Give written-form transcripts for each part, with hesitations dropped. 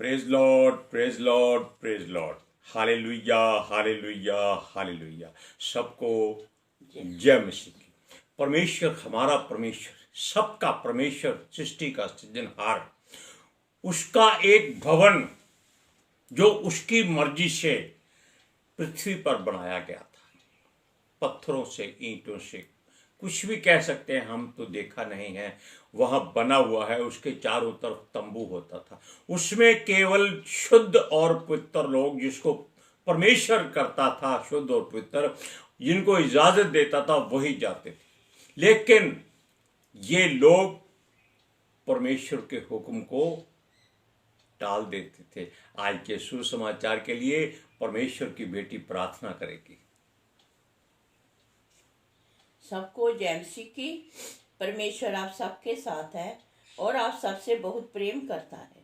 Praise Lord, praise Lord, praise Lord. Hallelujah, hallelujah, hallelujah. सबको जय मसीह की। परमेश्वर, हमारा परमेश्वर, सबका परमेश्वर, सृष्टि का सृजनहार, उसका एक भवन जो उसकी मर्जी से पृथ्वी पर बनाया गया था, पत्थरों से, ईंटों से, कुछ भी कह सकते हैं, हम तो देखा नहीं है। वहां बना हुआ है, उसके चारों तरफ तंबू होता था, उसमें केवल शुद्ध और पवित्र लोग, जिसको परमेश्वर करता था शुद्ध और पवित्र, जिनको इजाजत देता था, वही जाते थे। लेकिन ये लोग परमेश्वर के हुक्म को टाल देते थे। आज के सुसमाचार के लिए परमेश्वर की बेटी प्रार्थना करेगी। सबको जय मसीह की। परमेश्वर आप सबके साथ है और आप सबसे बहुत प्रेम करता है।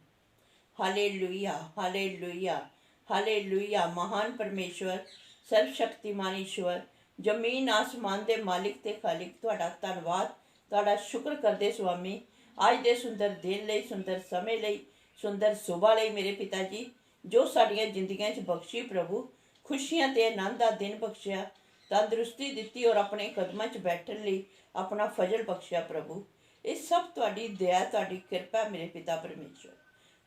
Hallelujah, hallelujah, hallelujah. महान परमेश्वर, सर्वशक्तिमान ईश्वर, जमीन आसमान दे मालिक ते खालिक, तुहाडा धन्नवाद, तुहाडा शुक्र करदे स्वामी, आज दे सुंदर दिन लई, सुंदर समय लई, सुंदर सुबह लई मेरे पिता जी, जो साडियां जिंदगियां च बख्शी प्रभु, खुशियां ते आनंद दा दिन बख्शिया, तंदुरुस्ती दित्ती और अपने कदमां च बैठण लई अपना फजल बख्शिया प्रभु। ये सब तुहाडी दया, तुहाडी किरपा मेरे पिता परमेश्वर।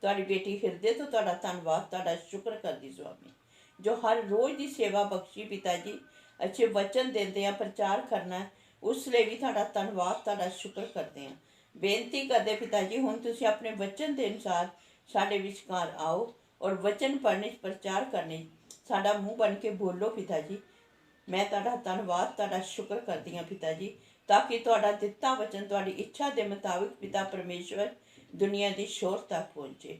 तुहाडी बेटी हिरदे तो तुहाडा धन्नवाद, तुहाडा शुक्र करदी स्वामी, जो हर रोज़ की सेवा बख्शी पिता जी, अच्छे वचन देंदे हैं, प्रचार करना है, उस लिए भी तुहाडा धन्नवाद, तुहाडा शुक्र करते हैं। बेनती करदे पिता जी, हुण तुसीं अपने वचन के अनुसार साडे विचकार आओ और वचन पढ़ने प्रचार करने साडा मुँह बन के बोलो पिता जी। मैं तुहाडा धन्नवाद, तुहाडा शुक्र करदी हाँ पिता जी, ताकि तुहाडा दिता वचन तुहाडी इच्छा के मुताबिक पिता परमेश्वर दुनिया की शोर तक पहुँचे।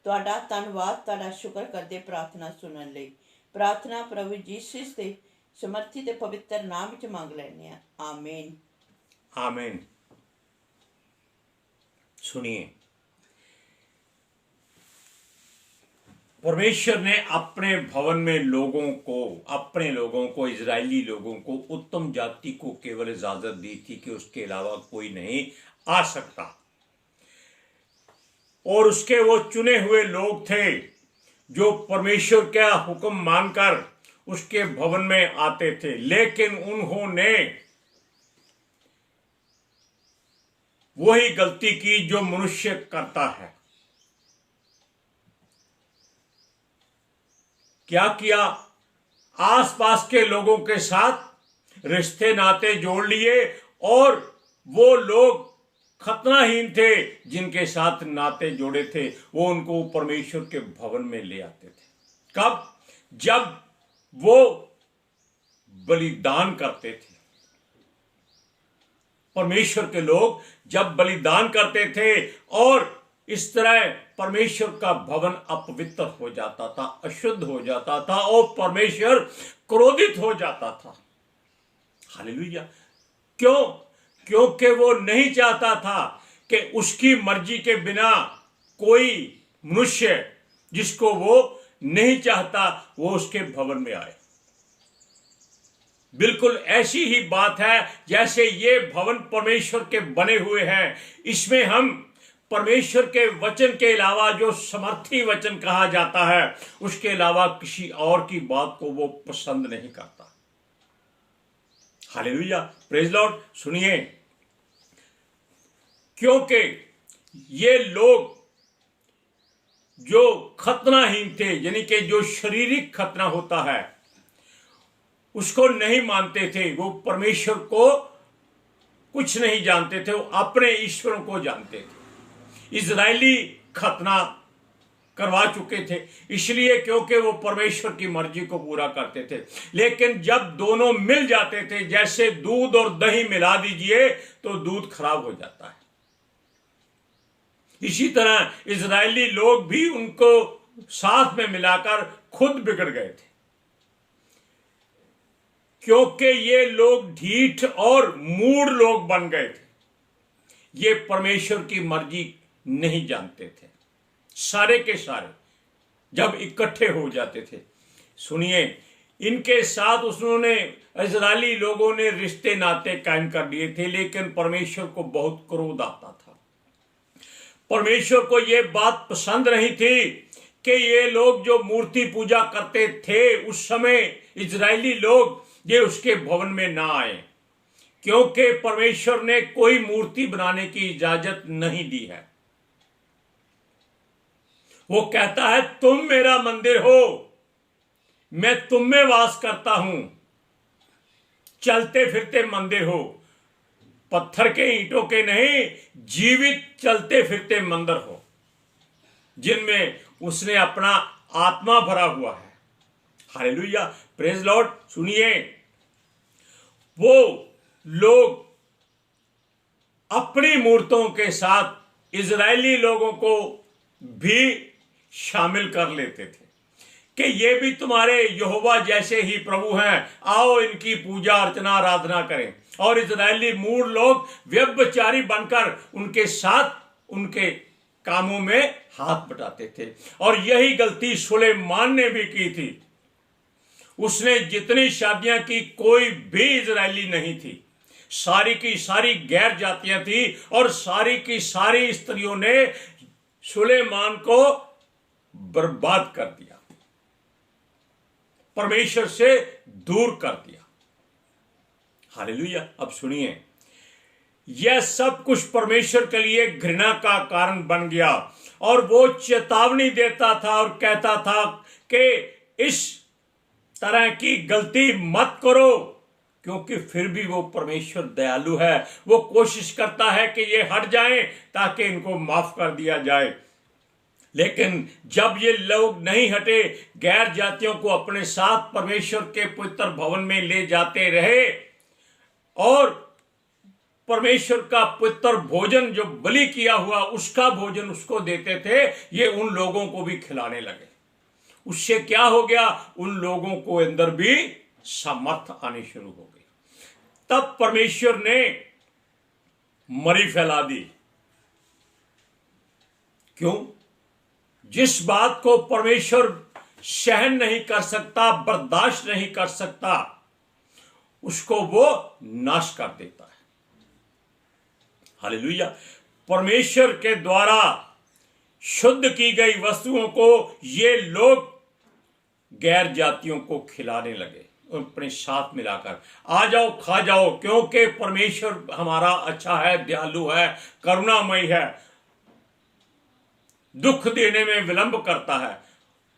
तुहाडा धन्नवाद, तुहाडा शुक्र करदे प्रार्थना सुनने लई। प्रार्थना प्रभु यीशु के समर्थी ते पवित्र नाम च मंग लैने आ, आमीन, आमीन। सुनिए, परमेश्वर ने अपने भवन में अपने लोगों को, इजरायली लोगों को, उत्तम जाति को केवल इजाजत दी थी कि उसके अलावा कोई नहीं आ सकता। और उसके वो चुने हुए लोग थे जो परमेश्वर का हुक्म मानकर उसके भवन में आते थे। लेकिन उन्होंने वही गलती की जो मनुष्य करता है। क्या किया? आसपास के लोगों के साथ रिश्ते नाते जोड़ लिए, और वो लोग खतनाहीन थे जिनके साथ नाते जोड़े थे, वो उनको परमेश्वर के भवन में ले आते थे। कब? जब वो बलिदान करते थे। परमेश्वर के लोग जब बलिदान करते थे, और इस तरह परमेश्वर का भवन अपवित्र हो जाता था, अशुद्ध हो जाता था, और परमेश्वर क्रोधित हो जाता था। हालेलुया। क्यों? क्योंकि वो नहीं चाहता था कि उसकी मर्जी के बिना कोई मनुष्य जिसको वो नहीं चाहता वो उसके भवन में आए। बिल्कुल ऐसी ही बात है जैसे ये भवन परमेश्वर के बने हुए हैं। इसमें हम परमेश्वर के वचन के अलावा, जो समर्थी वचन कहा जाता है, उसके अलावा किसी और की बात को वो पसंद नहीं करता। Hallelujah, praise Lord. सुनिए, क्योंकि ये लोग जो खतनाहीन थे, यानी कि जो शारीरिक खतना होता है उसको नहीं मानते थे, वो परमेश्वर को कुछ नहीं जानते थे, वो अपने ईश्वरों को जानते थे। इजरायली खतना करवा चुके थे, इसलिए क्योंकि वो परमेश्वर की मर्जी को पूरा करते थे। लेकिन जब दोनों मिल जाते थे, जैसे दूध और दही मिला दीजिए तो दूध खराब हो जाता है, इसी तरह इजरायली लोग भी उनको साथ में मिलाकर खुद बिगड़ गए थे, क्योंकि ये लोग ढीठ और मूढ़ लोग बन गए थे। ये परमेश्वर की मर्जी नहीं जानते थे। सारे के सारे जब इकट्ठे हो जाते थे, सुनिए, इनके साथ उन्होंने, इजरायली लोगों ने रिश्ते नाते कायम कर लिए थे, लेकिन परमेश्वर को बहुत क्रोध आता था। परमेश्वर को ये बात पसंद नहीं थी कि ये लोग जो मूर्ति पूजा करते थे उस समय इजरायली लोग ये उसके भवन में ना आए, क्योंकि परमेश्वर ने कोई मूर्ति बनाने की इजाजत नहीं दी है। वो कहता है तुम मेरा मंदिर हो, मैं तुम में वास करता हूं। चलते फिरते मंदिर हो, पत्थर के ईंटों के नहीं, जीवित चलते फिरते मंदिर हो, जिनमें उसने अपना आत्मा भरा हुआ है। Hallelujah, praise Lord. सुनिए, वो लोग अपनी मूर्तों के साथ इजरायली लोगों को भी शामिल कर लेते थे कि ये भी तुम्हारे यहोवा जैसे ही प्रभु हैं, आओ इनकी पूजा अर्चना आराधना करें। और इजरायली मूल लोग व्यभिचारी बनकर उनके साथ उनके कामों में हाथ बटाते थे। और यही गलती सुलेमान ने भी की थी। उसने जितनी शादियां की कोई भी इजरायली नहीं थी, सारी की सारी गैर जातियां थी और सारी की सारी स्त्रियों ने सुलेमान को बर्बाद कर दिया, परमेश्वर से दूर कर दिया। हालेलुया। अब सुनिए, यह सब कुछ परमेश्वर के लिए घृणा का कारण बन गया और वो चेतावनी देता था और कहता था कि इस तरह की गलती मत करो, क्योंकि फिर भी वो परमेश्वर दयालु है। वो कोशिश करता है कि ये हट जाएं ताकि इनको माफ कर दिया जाए। लेकिन जब ये लोग नहीं हटे, गैर जातियों को अपने साथ परमेश्वर के पवित्र भवन में ले जाते रहे और परमेश्वर का पवित्र भोजन जो बलि किया हुआ उसका भोजन उसको देते थे, ये उन लोगों को भी खिलाने लगे। उससे क्या हो गया? उन लोगों को अंदर भी सामर्थ आनी शुरू हो गई। तब परमेश्वर ने मरी फैला दी। क्यों? जिस बात को परमेश्वर सहन नहीं कर सकता, बर्दाश्त नहीं कर सकता, उसको वो नाश कर देता है। हालेलुया। परमेश्वर के द्वारा शुद्ध की गई वस्तुओं को ये लोग गैर जातियों को खिलाने लगे, अपने साथ मिलाकर। आ जाओ, खा जाओ, क्योंकि परमेश्वर हमारा अच्छा है, दयालु है, करुणामय है, दुख देने में विलंब करता है।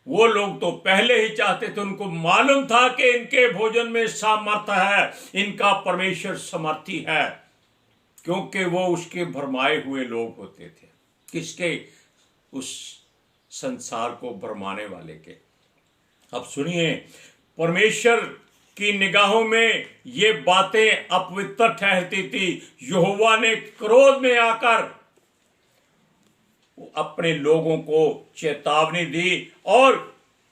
वो लोग तो पहले ही चाहते थे, उनको मालूम था कि इनके भोजन में सामर्थ है, इनका परमेश्वर समर्थी है, क्योंकि वो उसके भरमाए हुए लोग होते थे। किसके? उस संसार को भरमाने वाले के। अब सुनिए, परमेश्वर की निगाहों में ये बातें अपवित्र ठहरती थी। यहोवा ने क्रोध में आकर अपने लोगों को चेतावनी दी और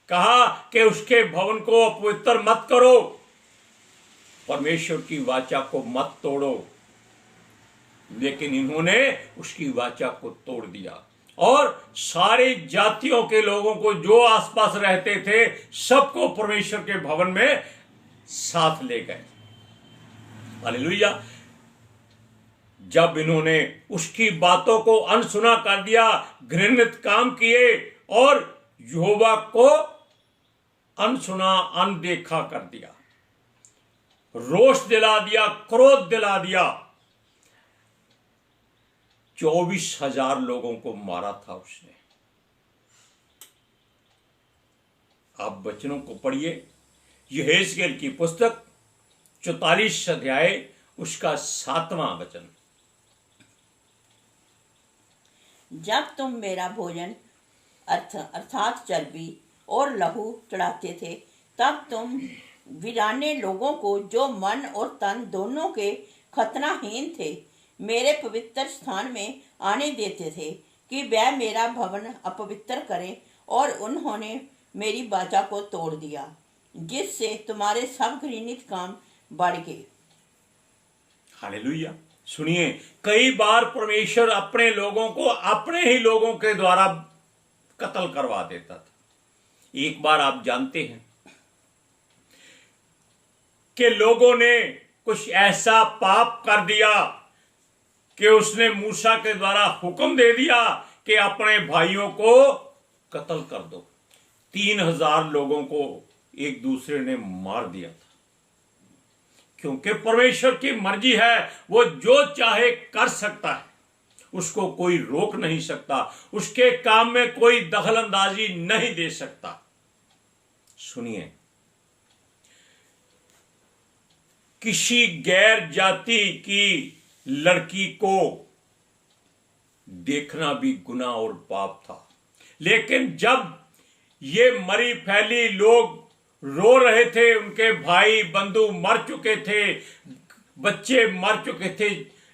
कहा कि उसके भवन को अपवित्र मत करो, परमेश्वर की वाचा को मत तोड़ो। लेकिन इन्होंने उसकी वाचा को तोड़ दिया और सारी जातियों के लोगों को जो आसपास रहते थे सबको परमेश्वर के भवन में साथ ले गए। हालेलुया। जब इन्होंने उसकी बातों को अनसुना कर दिया, घृणित काम किए और यहोवा को अनसुना अनदेखा कर दिया, रोष दिला दिया, क्रोध दिला दिया, 24,000 लोगों को मारा था उसने। आप वचनों को पढ़िए, यहेजकेल की पुस्तक 44 अध्याय उसका 7वां वचन। जब तुम मेरा भोजन अर्थात चर्बी और लहू चढ़ाते थे, तब तुम वीराने लोगों को, जो मन और तन दोनों के खतनाहीन थे, मेरे पवित्र स्थान में आने देते थे कि वह मेरा भवन अपवित्र करें, और उन्होंने मेरी वाचा को तोड़ दिया, जिससे तुम्हारे सब घृणित काम बढ़ गए। हालेलुया। सुनिए, कई बार परमेश्वर अपने लोगों को अपने ही लोगों के द्वारा कत्ल करवा देता था। एक बार आप जानते हैं कि लोगों ने कुछ ऐसा पाप कर दिया कि उसने मूसा के द्वारा हुक्म दे दिया कि अपने भाइयों को कत्ल कर दो। 3000 लोगों को एक दूसरे ने मार दिया था, क्योंकि परमेश्वर की मर्जी है, वो जो चाहे कर सकता है, उसको कोई रोक नहीं सकता, उसके काम में कोई दखल अंदाजी नहीं दे सकता। सुनिए, किसी गैर जाति की लड़की को देखना भी गुनाह और पाप था, लेकिन जब ये मरी फैली लोग रो रहे थे, उनके भाई बंधु मर चुके थे, बच्चे मर चुके थे,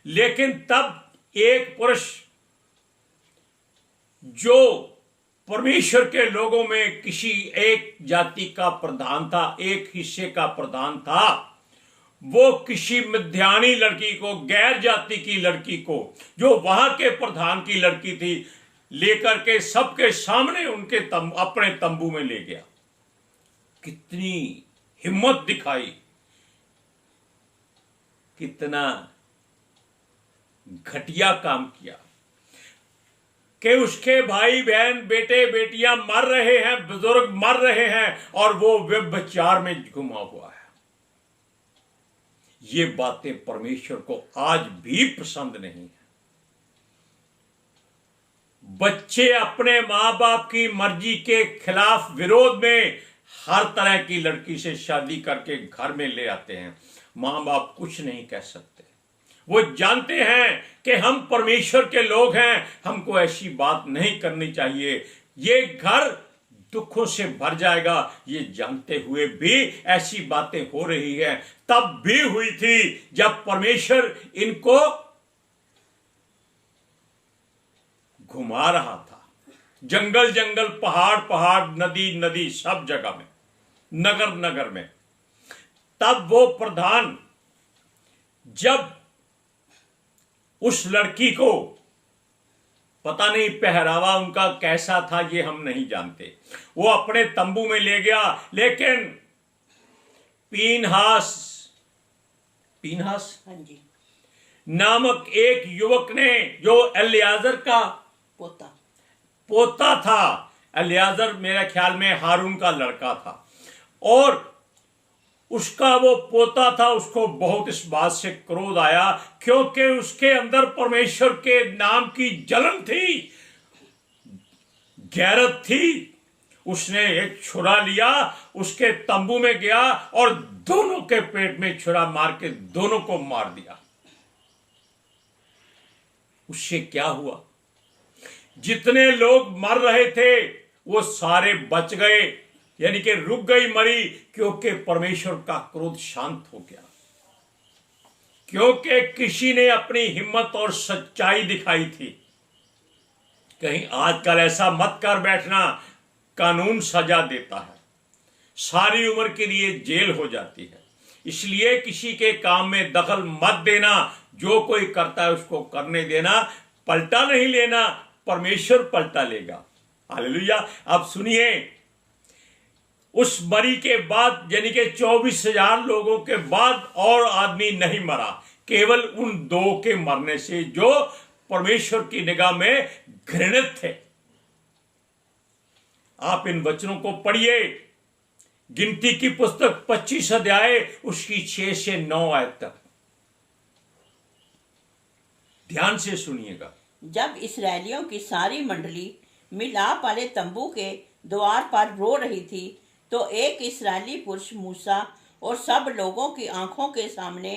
लेकिन तब एक पुरुष जो परमेश्वर के लोगों में किसी एक जाति का प्रधान था, एक हिस्से का प्रधान था, वो किसी मिद्यानी लड़की को, गैर जाति की लड़की को, जो वहां के प्रधान की लड़की थी, लेकर के सबके सामने उनके अपने तंबू में ले गया। कितनी हिम्मत दिखाई, कितना घटिया काम किया कि उसके भाई बहन बेटे बेटियां मर रहे हैं, बुजुर्ग मर रहे हैं, और वो व्यभिचार में घुमा हुआ है। ये बातें परमेश्वर को आज भी पसंद नहीं है। बच्चे अपने मां बाप की मर्जी के खिलाफ विरोध में हर तरह की लड़की से शादी करके घर में ले आते हैं। मां बाप कुछ नहीं कह सकते, वो जानते हैं कि हम परमेश्वर के लोग हैं, हमको ऐसी बात नहीं करनी चाहिए, ये घर दुखों से भर जाएगा। ये जानते हुए भी ऐसी बातें हो रही हैं। तब भी हुई थी जब परमेश्वर इनको घुमा रहा था, जंगल जंगल, पहाड़ पहाड़, नदी नदी, सब जगह में, नगर नगर में। तब वो प्रधान जब उस लड़की को, पता नहीं पहरावा उनका कैसा था, ये हम नहीं जानते, वो अपने तंबू में ले गया, लेकिन पीनहास हाँ जी, नामक एक युवक ने, जो एलियाजर का पोता था, एलियाजर मेरे ख्याल में हारून का लड़का था, और उसका वो पोता था, उसको बहुत इस बात से क्रोध आया, क्योंकि उसके अंदर परमेश्वर के नाम की जलन थी, गैरत थी। उसने एक छुरा लिया, उसके तंबू में गया और दोनों के पेट में छुरा मार के दोनों को मार दिया। उससे क्या हुआ? जितने लोग मर रहे थे वो सारे बच गए, यानी कि रुक गई मरी, क्योंकि परमेश्वर का क्रोध शांत हो गया, क्योंकि किसी ने अपनी हिम्मत और सच्चाई दिखाई थी। कहीं आजकल ऐसा मत कर बैठना, कानून सजा देता है, सारी उम्र के लिए जेल हो जाती है। इसलिए किसी के काम में दखल मत देना, जो कोई करता है उसको करने देना, पलटा नहीं लेना, परमेश्वर पलटा लेगा। हालेलुया। अब सुनिए, उस मरी के बाद, यानी कि 24,000 लोगों के बाद और आदमी नहीं मरा, केवल उन 2 के मरने से जो परमेश्वर की निगाह में घृणित थे। आप इन वचनों को पढ़िए, गिनती की पुस्तक 25 अध्याय, उसकी 6 से 9 आयत तक ध्यान से सुनिएगा। जब इस्राएलियों की सारी मंडली मिलाप वाले तंबू के द्वार पर रो रही थी, तो एक इस्राएली पुरुष मूसा और सब लोगों की आंखों के सामने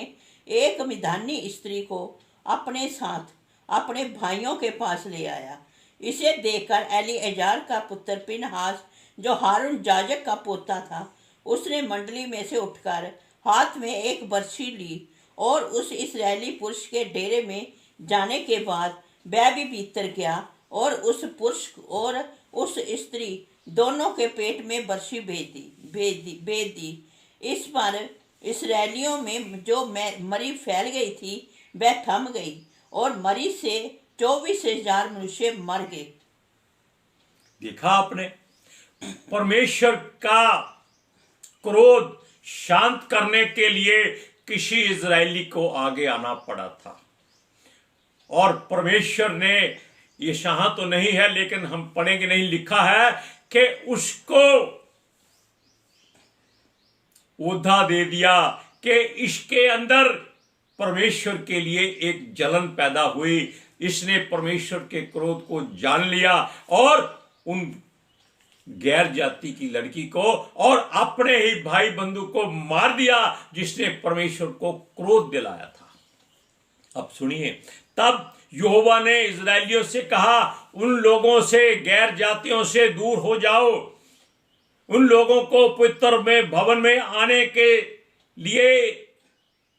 एक मिद्यानी स्त्री को अपने साथ अपने भाइयों के पास ले आया। इसे देखकर एलीआजर का पुत्र पिनहास, जो हारून याजक का पोता था, उसने मंडली में से उठकर हाथ में एक बर्छी ली और उस इस्राएली पुरुष के डेरे में जाने के बाद वह भी भीतर गया और उस पुरुष और उस स्त्री दोनों के पेट में बर्छी भेद दी। इस पर इस्राएलियों में जो मरी फैल गई थी वह थम गई और मरी से 24,000 मनुष्य मर गए। देखा आपने, परमेश्वर का क्रोध शांत करने के लिए किसी इजरायली को आगे आना पड़ा था, और परमेश्वर ने ये यहाँ तो नहीं है लेकिन हम पढ़ेंगे, नहीं लिखा है कि उसको उद्धा दे दिया, कि इसके अंदर परमेश्वर के लिए एक जलन पैदा हुई। इसने परमेश्वर के क्रोध को जान लिया और उन गैर जाति की लड़की को और अपने ही भाई बंधु को मार दिया जिसने परमेश्वर को क्रोध दिलाया था। अब सुनिए, तब यहोवा ने इस्राएलियों से कहा, उन लोगों से, गैर जातियों से दूर हो जाओ, उन लोगों को पवित्र में भवन में आने के लिए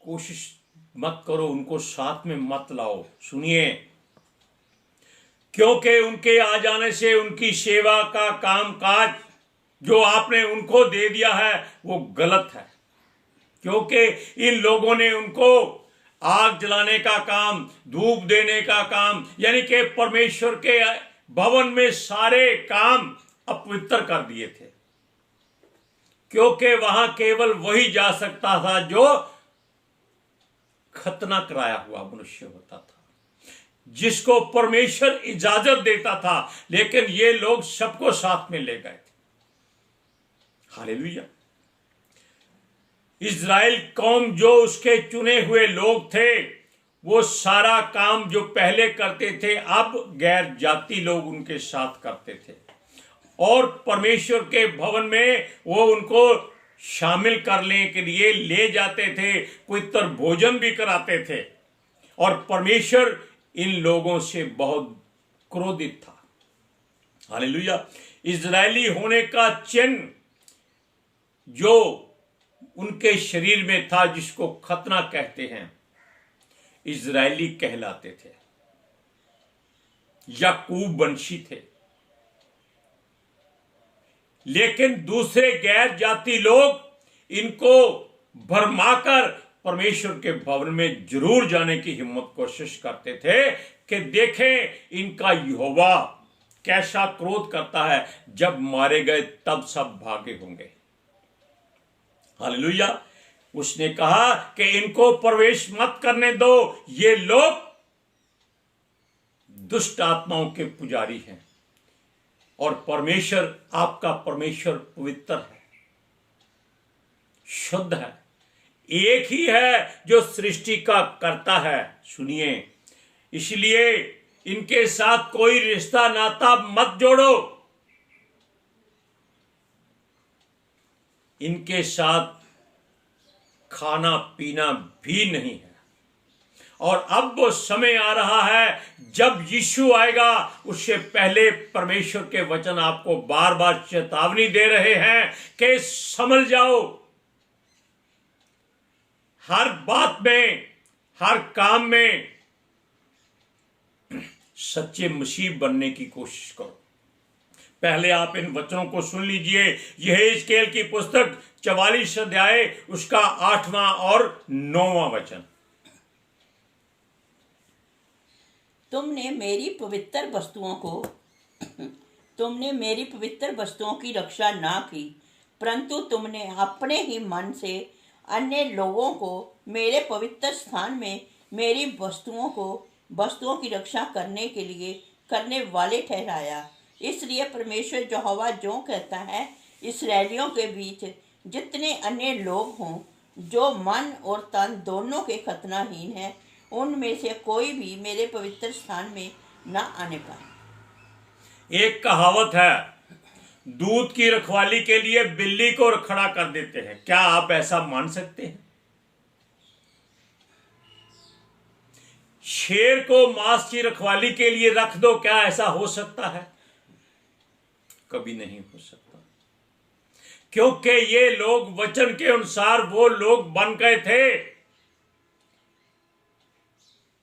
कोशिश मत करो, उनको साथ में मत लाओ। सुनिए, क्योंकि उनके आ जाने से उनकी सेवा का काम काज जो आपने उनको दे दिया है वो गलत है। क्योंकि इन लोगों ने उनको आग जलाने का काम, धूप देने का काम, यानी कि परमेश्वर के भवन में सारे काम अपवित्र कर दिए थे। क्योंकि वहां केवल वही जा सकता था जो खतना कराया हुआ मनुष्य होता था, जिसको परमेश्वर इजाजत देता था, लेकिन ये लोग सबको साथ में ले गए थे। हालेलुया। इज़राइल कौम जो उसके चुने हुए लोग थे, वो सारा काम जो पहले करते थे अब गैर जाति लोग उनके साथ करते थे, और परमेश्वर के भवन में वो उनको शामिल करने के लिए ले जाते थे, पवित्र भोजन भी कराते थे, और परमेश्वर इन लोगों से बहुत क्रोधित था। हालेलुया। इजरायली होने का चिन्ह जो उनके शरीर में था, जिसको खतना कहते हैं, इजरायली कहलाते थे, याकूब वंशी थे। लेकिन दूसरे गैर जाति लोग इनको भरमाकर परमेश्वर के भवन में जरूर जाने की हिम्मत कोशिश करते थे कि देखें इनका यहोवा कैसा क्रोध करता है, जब मारे गए तब सब भागे होंगे। हालेलुया। उसने कहा कि इनको प्रवेश मत करने दो, ये लोग दुष्ट आत्माओं के पुजारी हैं, और परमेश्वर, आपका परमेश्वर पवित्र है, शुद्ध है, एक ही है जो सृष्टि का करता है। सुनिए, इसलिए इनके साथ कोई रिश्ता नाता मत जोड़ो, इनके साथ खाना पीना भी नहीं है। और अब वो समय आ रहा है जब यीशु आएगा, उससे पहले परमेश्वर के वचन आपको बार बार चेतावनी दे रहे हैं कि समझ जाओ, हर बात में, हर काम में सच्चे मसीह बनने की कोशिश करो। पहले आप इन वचनों को सुन लीजिए। यह हिजकेल की पुस्तक 44 अध्याय, उसका 8वां और 9वां वचन। तुमने मेरी पवित्र वस्तुओं की रक्षा ना की, परंतु तुमने अपने ही मन से अन्य लोगों को मेरे पवित्र स्थान में मेरी वस्तुओं की रक्षा करने के लिए करने वाले ठहराया। इसलिए परमेश्वर यहोवा जो कहता है, इस्राएलियों के बीच जितने अन्य लोग हों जो मन और तन दोनों के खतनाहीन हैं, उनमें से कोई भी मेरे पवित्र स्थान में न आने पाए। एक कहावत है, दूध की रखवाली के लिए बिल्ली को खड़ा कर देते हैं। क्या आप ऐसा मान सकते हैं? शेर को मांस की रखवाली के लिए रख दो, क्या ऐसा हो सकता है? कभी नहीं हो सकता, क्योंकि ये लोग वचन के अनुसार वो लोग बन गए थे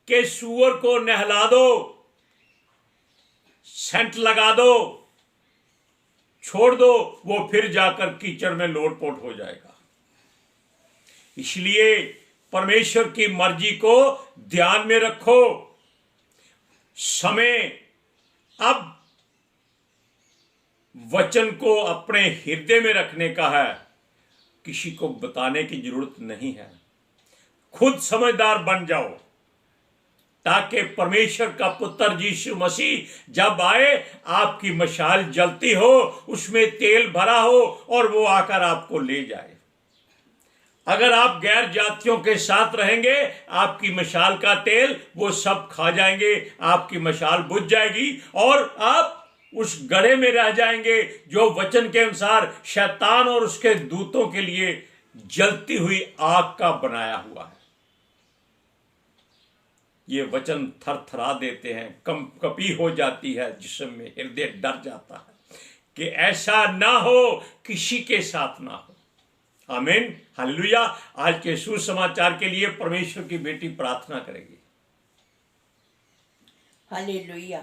कि सूअर को नहला दो, सेंट लगा दो, छोड़ दो, वो फिर जाकर कीचड़ में लोटपोट हो जाएगा। इसलिए परमेश्वर की मर्जी को ध्यान में रखो। समय अब वचन को अपने हृदय में रखने का है, किसी को बताने की जरूरत नहीं है। खुद समझदार बन जाओ, ताकि परमेश्वर का पुत्र यीशु मसीह जब आए आपकी मशाल जलती हो, उसमें तेल भरा हो और वो आकर आपको ले जाए। अगर आप गैर जातियों के साथ रहेंगे, आपकी मशाल का तेल वो सब खा जाएंगे, आपकी मशाल बुझ जाएगी और आप उस गड्ढे में रह जाएंगे जो वचन के अनुसार शैतान और उसके दूतों के लिए जलती हुई आग का बनाया हुआ है। ये वचन थरथरा देते हैं, कंपकपी हो जाती है जिस्म में, हृदय डर जाता है कि ऐसा ना हो, किसी के साथ ना हो। आमीन, हालेलुया। आज के सुसमाचार के लिए परमेश्वर की बेटी प्रार्थना करेगी। Hallelujah.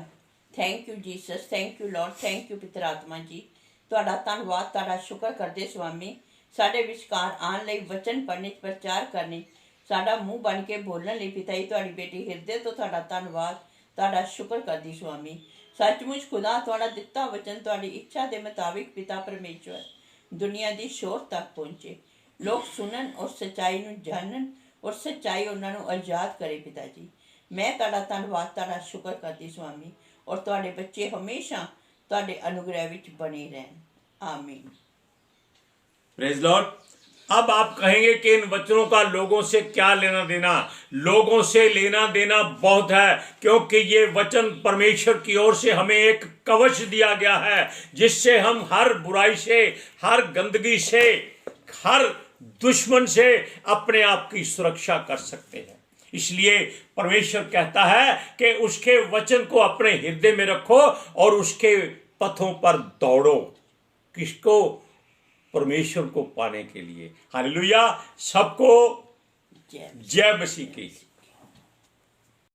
Thank you Jesus, thank you Lord, thank you पितर आत्मा जी। ਤੁਹਾਡਾ ਧੰਨਵਾਦ, ਤੁਹਾਡਾ ਸ਼ੁਕਰ ਕਰਦੇ ਸੁਆਮੀ, ਸਾਡੇ ਵਿਚਕਾਰ ਆਉਣ ਲਈ, ਵਚਨ ਪੜ੍ਹਨੇ, ਪ੍ਰਚਾਰ ਕਰਨੇ, ਸਾਡਾ ਮੂੰਹ ਬਣ ਕੇ ਬੋਲਣ ਲਈ ਪਿਤਾ ਜੀ ਤੁਹਾਡੀ ਬੇਟੀ ਹਿਰਦੇ ਤੋਂ ਤੁਹਾਡਾ ਧੰਨਵਾਦ, ਤੁਹਾਡਾ ਸ਼ੁਕਰ ਕਰਦੀ ਸੁਆਮੀ। ਸੱਚਮੁੱਚ ਖੁਦਾ ਤੁਹਾਡਾ ਦਿੱਤਾ ਵਚਨ ਤੁਹਾਡੀ ਇੱਛਾ ਦੇ ਮੁਤਾबिक ਪਿਤਾ ਪਰਮੇਸ਼ਵਰ ਦੁਨੀਆ ਦੀ ਸ਼ੋਰ ਤੱਕ ਪਹੁੰਚੇ, ਲੋਕ ਸੁਣਨ ਔਰ ਸੱਚਾਈ ਨੂੰ ਜਾਣਨ ਔਰ ਸੱਚਾਈ ਉਹਨਾਂ ਨੂੰ ਆਜ਼ਾਦ ਕਰੇ ਪਿਤਾ ਜੀ। ਮੈਂ ਤੁਹਾਡਾ ਧੰਨਵਾਦ, ਤੁਹਾਡਾ ਸ਼ੁਕਰ ਕਰਦੀ ਸੁਆਮੀ, ਔਰ ਤੁਹਾਡੇ ਬੱਚੇ ਹਮੇਸ਼ਾ ਤੁਹਾਡੇ ਅਨੁਗ੍ਰਹਿ ਵਿੱਚ ਬਣੇ ਰਹਿਣ। आमीन। Praise Lord. अब आप कहेंगे कि इन वचनों का लोगों से क्या लेना देना? लोगों से लेना देना बहुत है, क्योंकि ये वचन परमेश्वर की ओर से हमें एक कवच दिया गया है जिससे हम हर बुराई से, हर गंदगी से, हर दुश्मन से अपने आप की सुरक्षा कर सकते हैं। इसलिए परमेश्वर कहता है कि उसके वचन को अपने हृदय में रखो और उसके पथों पर दौड़ो। किसको? परमेश्वर को पाने के लिए। हालेलुया। सबको जय मसीह की।